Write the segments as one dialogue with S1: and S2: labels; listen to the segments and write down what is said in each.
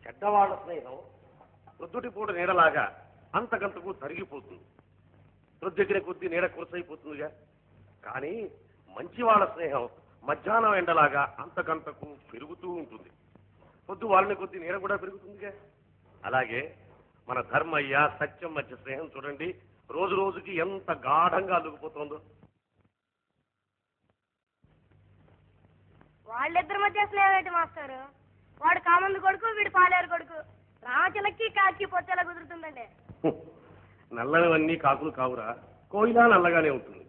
S1: చెడ్డవాళ్ల స్నేహం ప్రొద్దుటి పూట నీడలాగా అంతకంతకు తరిగిపోతుంది. ప్రొద్దెక్కిన కొద్దీ నీడ కురసైపోతుందిగా. కానీ మంచివాళ్ల స్నేహం మధ్యాహ్నం ఎండలాగా అంతకంతకు పెరుగుతూ ఉంటుంది. పొద్దు వాళ్ళని కొద్దీ నీడ కూడా పెరుగుతుందిగా. అలాగే మన ధర్మయ్య సత్యం మధ్య స్నేహం చూడండి, రోజు రోజుకి ఎంత గాఢంగా అల్లుకుపోతుందో.
S2: వాళ్ళిద్దరి మధ్య స్నేహం ఏంటి మాస్టారు? వాడు కామంది కొడుకు, వీడు పాలేరు కొడుకు. రామచిలకి కాకి పొత్తు ఎలా కుదురుతుందండి?
S1: నల్లనివన్నీ కాకులు కావురా, కోయిలా నల్లగానే ఉంటుంది.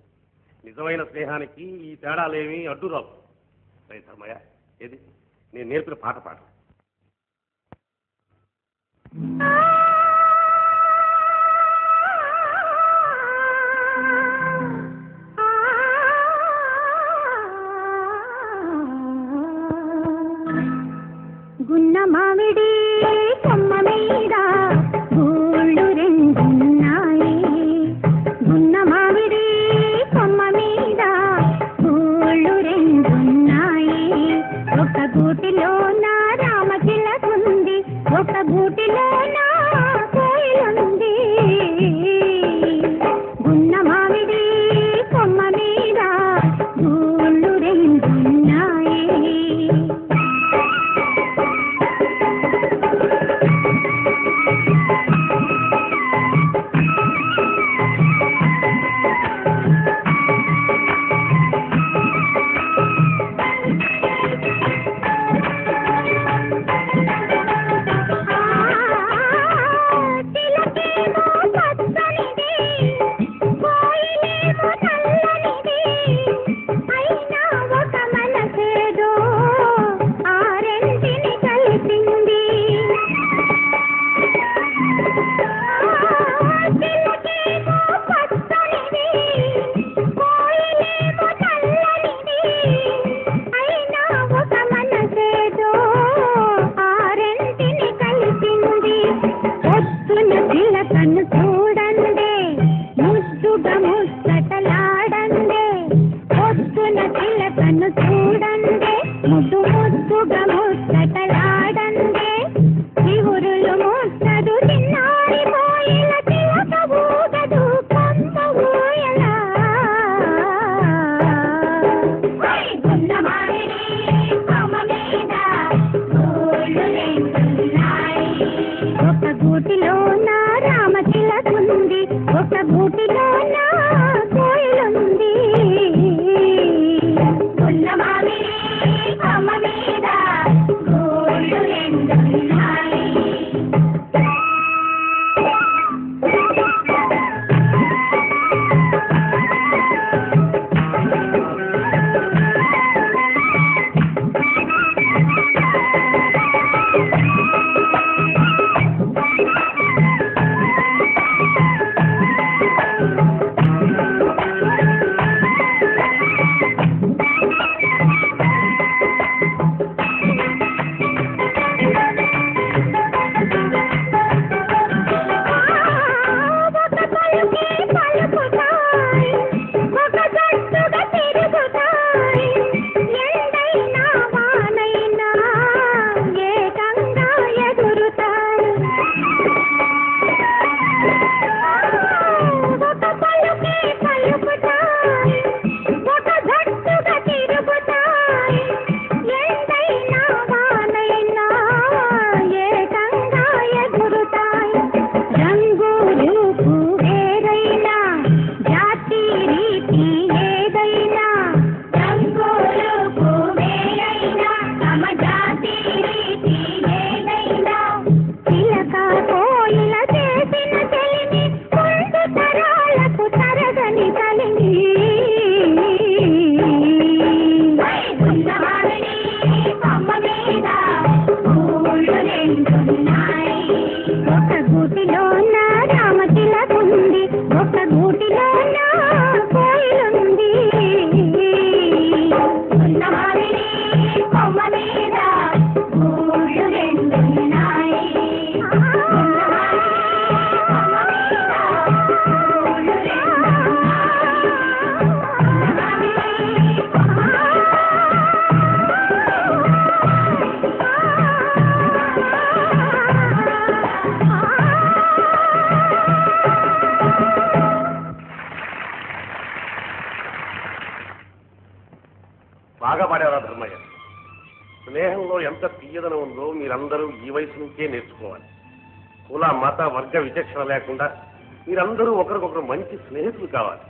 S1: నిజమైన స్నేహానికి ఈ తేడాలేమీ అడ్డు రావు. ధర్మయ్య, ఏది నేను నేర్పిన పాట పాట.
S3: గున్న మామిడి కొమ్మ మీద గూళ్ళు రెండున్నాయి. గున్న మామిడి కొమ్మ మీద గూళ్ళు రెండున్నాయి. ఒక గూటిలో నా రామచిలకుంది, ఒక గూటిలో నా కోయిలుంది. గున్న మామిడి కొమ్మ మీద గూళ్ళు రెండున్నాయి.
S1: పాడేవరా ధర్మయ్య. స్నేహంలో ఎంత తీయదనం ఉందో మీరందరూ ఈ వయసు నుంచే నేర్చుకోవాలి. కుల మత వర్గ విచక్షణ లేకుండా మీరందరూ ఒకరికొకరు మంచి స్నేహితులు కావాలి.